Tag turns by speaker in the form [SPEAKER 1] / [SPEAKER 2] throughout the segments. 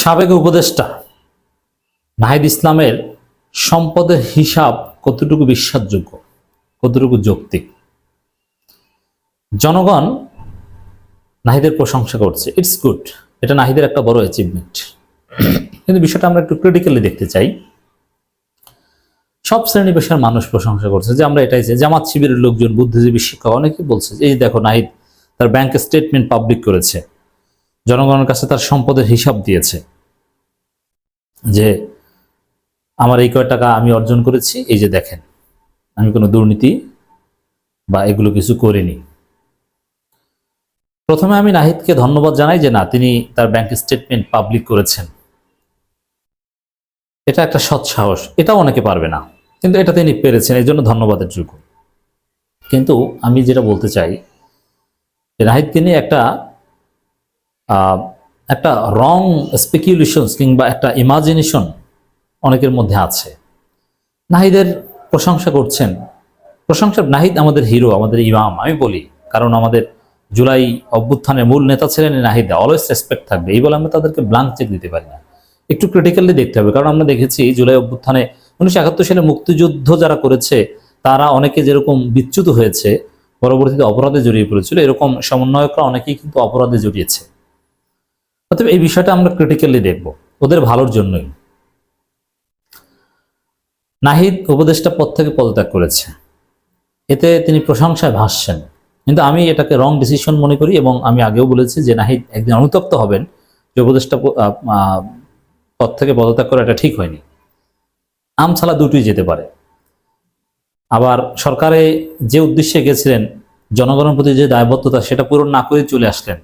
[SPEAKER 1] সাবেক উপদেষ্টা নাহিদ ইসলামের সম্পদের হিসাব কতটুকু বিশ্বাসযোগ্য, কতটুকু যৌক্তিক? জনগণ নাহিদের প্রশংসা করছে, ইটস গুড, এটা নাহিদের একটা বড় অ্যাচিভমেন্ট। কিন্তু বিষয়টা আমরা একটু ক্রিটিক্যালি দেখতে চাই। সব শ্রেণী পেশার মানুষ প্রশংসা করছে যে আমরা এটাই চাই। জামাত শিবিরের লোকজন, বুদ্ধিজীবী, শিক্ষক অনেকেই বলছে এই দেখো নাহিদ তার ব্যাংক স্টেটমেন্ট পাবলিক করেছে, জনগণের কাছে তার সম্পদের হিসাব দিয়েছে যে আমার এই কয় টাকা আমি অর্জন করেছি, এই যে দেখেন আমি কোনো দুর্নীতি বা এগুলো কিছু করিনি। প্রথমে আমি নাহিদকে ধন্যবাদ জানাই যে না, তিনি তার ব্যাংক স্টেটমেন্ট পাবলিক করেছেন। এটা একটা সৎ সাহস, এটাও অনেকে পারবে না, কিন্তু এটা তিনি পেরেছেন, এই জন্য ধন্যবাদের যোগ্য। কিন্তু আমি যেটা বলতে চাই, নাহিদকে নিয়ে একটা রং স্পেকুলেশনস কিংবা একটা ইমাজিনেশন অনেকের মধ্যে আছে। নাহিদের প্রশংসা করছেন, নাহিদ আমাদের হিরো, আমাদের ইমাম আমি বলি, কারণ আমাদের জুলাই অভ্যুত্থানের মূল নেতা ছিলেন নাহিদ। অলওয়েজ রেসপেক্ট থাকবে, এই বলে আমরা তাদেরকে ব্লাঙ্ক চেক দিতে পারি না, একটু ক্রিটিক্যালি দেখতে হবে। কারণ আমরা দেখেছি জুলাই অভ্যুত্থানে 1971 সালে মুক্তিযুদ্ধ যারা করেছে তারা অনেকে যেরকম বিচ্যুত হয়েছে, পরবর্তীতে অপরাধে জড়িয়ে পড়েছিল, এরকম সমন্বয়করা অনেকেই কিন্তু অপরাধে জড়িয়েছে। অতএব এই বিষয়টা আমরা ক্রিটিক্যালি দেখব, ওদের ভালোর জন্যই। নাহিদ উপদেষ্টা পদ থেকে পদত্যাগ করেছে, এতে তিনি প্রশংসায় ভাসছেন, কিন্তু আমি এটাকে রং ডিসিশন মনে করি। এবং আমি আগেও বলেছি যে নাহিদ একদিন অনুতপ্ত হবেন যে উপদেষ্টা পদ থেকে পদত্যাগ করা এটা ঠিক হয়নি। আমছালা দুটোই যেতে পারে। আবার সরকারে যে উদ্দেশ্যে গেছিলেন, জনগণের প্রতি যে দায়বদ্ধতা সেটা পূরণ না করে চলে আসলেন,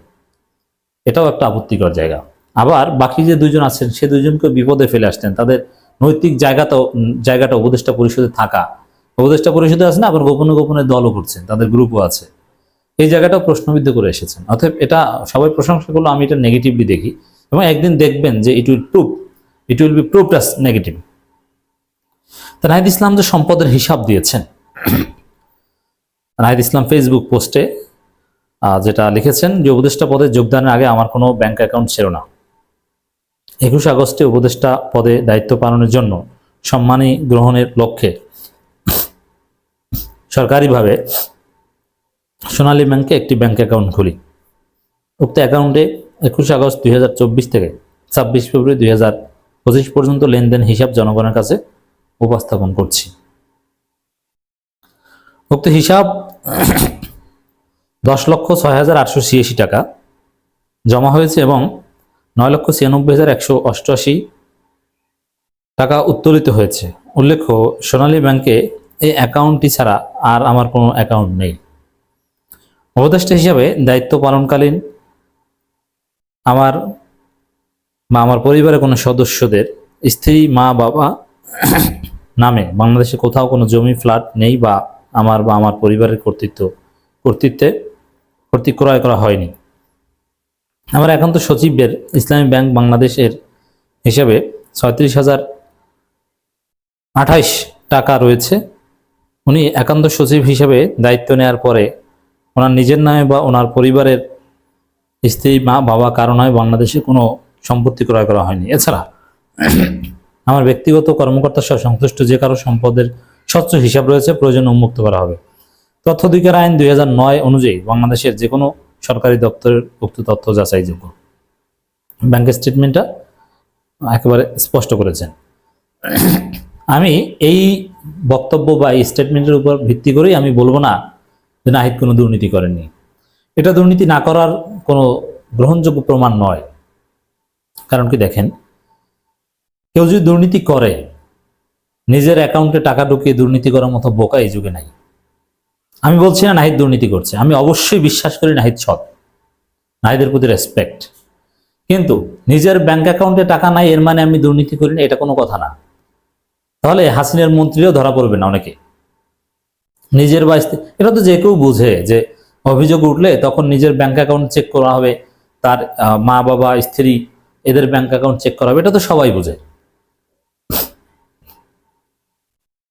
[SPEAKER 1] এটাও একটা আপত্তিকর জায়গা। আবার বাকি যে দুইজন আছেন সে দুইজনকে বিপদে ফেলে আসতেন, তাদের নৈতিক জায়গাটা উপদেষ্টা পরিষদে থাকা, উপদেষ্টা পরিষদে আছে না, আবার গোপনে গোপনে দলও করছেন, তাদের গ্রুপও আছে, এই জায়গাটাও প্রশ্নবিদ্ধ করে এসেছেন। অতএব এটা সবাই প্রশংসা করলো, আমি এটা নেগেটিভলি দেখি, এবং একদিন দেখবেন যে it will be proved as negative. তা নাহিদ ইসলাম যে সম্পদের হিসাব দিয়েছেন, নাহিদ ইসলাম ফেসবুক পোস্টে যেটা লিখেছেন যে উপদেষ্টা পদে যোগদানের আগে আমার কোনো ব্যাংক অ্যাকাউন্ট ছিল না। 21 আগস্টে উপদেষ্টা পদে দায়িত্ব পালনের জন্য সম্মানী গ্রহণের লক্ষ্যে সরকারিভাবে সোনালী ব্যাংকে একটি ব্যাংক অ্যাকাউন্ট খুলি। উক্ত অ্যাকাউন্টে 21 আগস্ট 2024 থেকে 26 ফেব্রুয়ারি 2025 পর্যন্ত লেনদেন হিসাব জনগণের কাছে উপস্থাপন করছি। উক্ত হিসাব 10,06,886 টাকা জমা হয়েছে এবং 9,96,188 টাকা উত্তোলিত হয়েছে। উল্লেখ্য, সোনালী ব্যাংকে এই অ্যাকাউন্টটি ছাড়া আর আমার কোনো অ্যাকাউন্ট নেই। উপদেষ্টা হিসাবে দায়িত্ব পালনকালীন আমার বা আমার পরিবারের কোনো সদস্যদের স্ত্রী, মা, বাবা নামে বাংলাদেশে কোথাও কোনো জমি, ফ্ল্যাট নেই বা আমার পরিবারের কর্তৃত্বে ক্রয় করা হয়নি। আমার একান্ত সচিবের ইসলামী ব্যাংক বাংলাদেশের হিসাবে 36,028 টাকা রয়েছে। উনি একান্ত সচিব হিসেবে দায়িত্ব নেওয়ার পরে ওনার নিজের নামে বা ওনার পরিবারের স্ত্রী, মা, বাবা কারো নামে বাংলাদেশে কোনো সম্পত্তি ক্রয় করা হয়নি। এছাড়া আমার ব্যক্তিগত কর্মকর্তা সহ সংশ্লিষ্ট যে কারো সম্পদের স্বচ্ছ হিসাব রয়েছে, প্রয়োজন উন্মুক্ত করা হবে। তথ্য অধিকার আইন 2009 অনুযায়ী বাংলাদেশের যে কোনো সরকারি দপ্তরের উক্ত তথ্য যাচাইযোগ্য। ব্যাংক স্টেটমেন্টটা একেবারে স্পষ্ট করেছেন। আমি এই বক্তব্য বা এই স্টেটমেন্টের উপর ভিত্তি করেই আমি বলবো না যে নাহিদ কোনো দুর্নীতি করেননি। এটা দুর্নীতি না করার কোনো গ্রহণযোগ্য প্রমাণ নয়। কারণ কি, দেখেন, কেউ যদি দুর্নীতি করে, নিজের অ্যাকাউন্টে টাকা ঢুকিয়ে দুর্নীতি করার মতো বোকা এই যুগে নাই। আমি বলছি না নাহিদ দুর্নীতি করছে, আমি অবশ্যই বিশ্বাস করি নাহিদ সৎ, নাহিদের প্রতি রেসপেক্ট। কিন্তু নিজের ব্যাংক অ্যাকাউন্টে টাকা নাই এর মানে আমি দুর্নীতি করি না, এটা কোনো কথা না। তাহলে হাসিনার মন্ত্রীও ধরা পড়বে না অনেকে। নিজের বা এটা তো যে কেউ বুঝে যে অভিযোগ উঠলে তখন নিজের ব্যাংক অ্যাকাউন্ট চেক করা হবে, তার মা, বাবা, স্ত্রী এদের ব্যাংক অ্যাকাউন্ট চেক করা হবে, এটা তো সবাই বুঝে।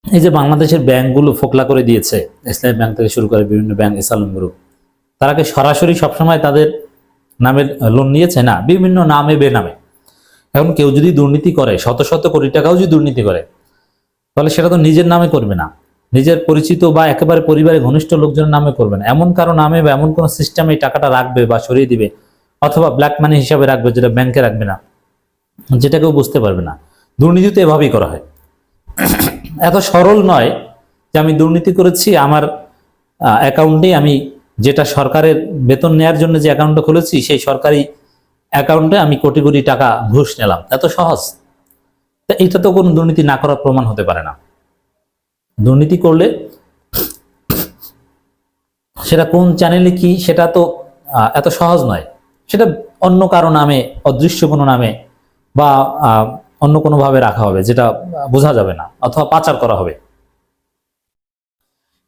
[SPEAKER 1] এই যে বাংলাদেশের ব্যাংকগুলো ফোকলা করে দিয়েছে, ইসলামী ব্যাংক থেকে শুরু করে বিভিন্ন ব্যাংক, ইসলাম গ্রুপ, তারা কি সরাসরি সবসময় তাদের নামের লোন নিয়েছে? না, বিভিন্ন নামে বেনামে। এখন কেউ যদি দুর্নীতি করে, শত শত কোটি টাকাও যদি দুর্নীতি করে, তাহলে সেটা তো নিজের নামে করবে না, নিজের পরিচিত বা একেবারে পরিবারের ঘনিষ্ঠ লোকজনের নামে করবে না, এমন কারো নামে বা এমন কোনো সিস্টেমে এই টাকাটা রাখবে বা সরিয়ে দিবে, অথবা ব্ল্যাক মানি হিসাবে রাখবে, যেটা ব্যাংকে রাখবে না, যেটা কেউ বুঝতে পারবে না। দুর্নীতি তো এভাবেই করা হয়। এত সরল নয় যে আমি দুর্নীতি করেছি, আমার অ্যাকাউন্টে আমি যেটা সরকারের বেতন নেওয়ার জন্য যে অ্যাকাউন্টটা খুলেছি, সেই সরকারি অ্যাকাউন্টে আমি কোটি কোটি টাকা ঘুষ নিলাম, এত সহজ? তা এটা তো কোনো দুর্নীতি না করার প্রমাণ হতে পারে না। দুর্নীতি করলে সেটা কোন চ্যানেলে কি, সেটা তো এত সহজ নয়। সেটা অন্য কারো নামে, অদৃশ্য কোনো নামে বা অন্য কোনোভাবে রাখা হবে, যেটা বোঝা যাবে না, অথবা পাচার করা হবে।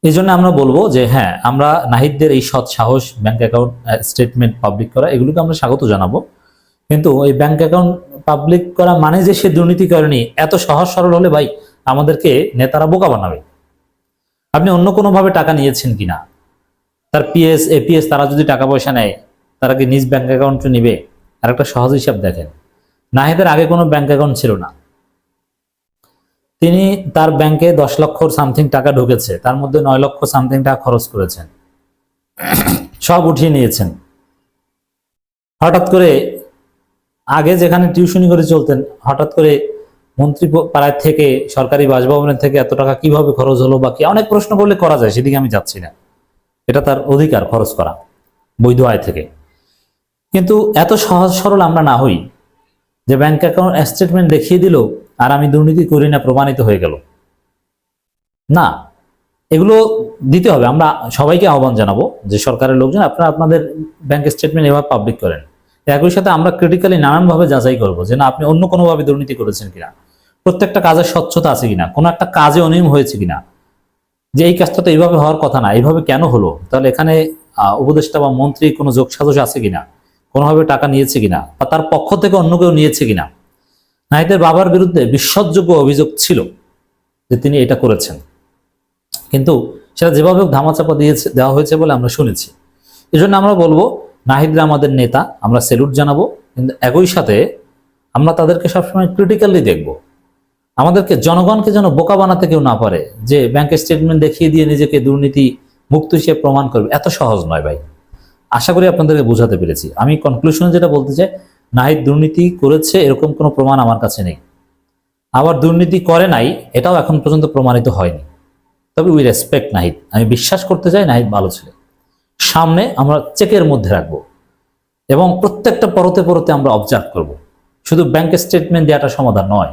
[SPEAKER 1] এই জন্য আমরা বলবো যে হ্যাঁ, আমরা নাহিদদের এই সৎ সাহস, ব্যাংক অ্যাকাউন্ট স্টেটমেন্ট পাবলিক করা, এগুলোকে আমরা স্বাগত জানাবো। কিন্তু এই ব্যাংক অ্যাকাউন্ট পাবলিক করা মানে যে সে দুর্নীতি করেনি, এত সহজ সরল হলে ভাই আমাদেরকে নেতারা বোকা বানাবে। আপনি অন্য কোনোভাবে টাকা নিয়েছেন কিনা, তার পিএস এপিএস তারা যদি টাকা পয়সা নেয়, তারা কি নিজ ব্যাংক অ্যাকাউন্টে নিবে? আর একটা সহজ হিসাব দেখেন, নাহিদের আগে কোনো ব্যাংক অ্যাকাউন্ট ছিল না, তিনি তার ব্যাংকে 10 লক্ষ সামথিং টাকা ঢুকেছে, তার মধ্যে 9 লক্ষ সামথিং টাকা খরচ করেছেন, সব উঠিয়ে নিয়েছেন। হঠাৎ করে আগে যেখানে টিউশনি করে চলতেন, হঠাৎ করে মন্ত্রী পাড়ায় থেকে, সরকারি বাসভবনের থেকে এত টাকা কিভাবে খরচ হলো বা কি, অনেক প্রশ্ন করলে করা যায়, সেদিকে আমি যাচ্ছি না, এটা তার অধিকার খরচ করা বৈধ আয় থেকে। কিন্তু এত সহজ সরল আমরা না হই যে ব্যাংক অ্যাকাউন্ট স্টেটমেন্ট দেখিয়ে দিল আর আমি দুর্নীতি করি না প্রমাণিত হয়ে গেল। না, এগুলো দিতে হবে। আমরা সবাইকে আহ্বান জানাবো যে সরকারের লোকজন, আপনারা আপনাদের ব্যাংক স্টেটমেন্ট এভাবে পাবলিক করেন। একই সাথে আমরা ক্রিটিক্যালি নানানভাবে যাচাই করবো যে না, আপনি অন্য কোনোভাবে দুর্নীতি করেছেন কিনা, প্রত্যেকটা কাজের স্বচ্ছতা আছে কিনা, কোনো একটা কাজে অনিয়ম হয়েছে কিনা, যে এই কাজটা তো এইভাবে হওয়ার কথা না, এইভাবে কেন হলো, তাহলে এখানে উপদেষ্টা বা মন্ত্রী কোনো যোগ সাজস আছে কিনা, কোনোভাবে টাকা নিয়েছে কিনা, বা তার পক্ষ থেকে অন্য কেউ নিয়েছে কিনা। নাহিদের বাবার বিরুদ্ধে বিশ্বাসযোগ্য অভিযোগ ছিল যে তিনি এটা করেছেন, কিন্তু সেটা যেভাবে ধামাচাপা দেওয়া হয়েছে বলে আমরা শুনেছি। এই জন্য আমরা বলবো নাহিদরা আমাদের নেতা, আমরা স্যালুট জানাবো, কিন্তু একই সাথে আমরা তাদেরকে সবসময় ক্রিটিক্যালি দেখব। আমাদেরকে, জনগণকে যেন বোকা বানাতে কেউ না পারে যে ব্যাংকের স্টেটমেন্ট দেখিয়ে দিয়ে নিজেকে দুর্নীতি মুক্ত হিসেবে প্রমাণ করবে, এত সহজ নয় ভাই। আশা করি আপনাদেরকে বোঝাতে পেরেছি। আমি কনক্লুশনে যেটা বলতে চাই, নাহিদ দুর্নীতি করেছে এরকম কোনো প্রমাণ আমার কাছে নেই, আবার দুর্নীতি করে নাই এটাও এখন পর্যন্ত প্রমাণিত হয়নি। তবে উই রেসপেক্ট নাহিদ, আমি বিশ্বাস করতে চাই নাহিদ ভালো ছিল। সামনে আমরা চেকের মধ্যে রাখবো এবং প্রত্যেকটা পরতে পরতে আমরা অবজার্ভ করব। শুধু ব্যাংক স্টেটমেন্ট দেওয়াটা সমাধান নয়।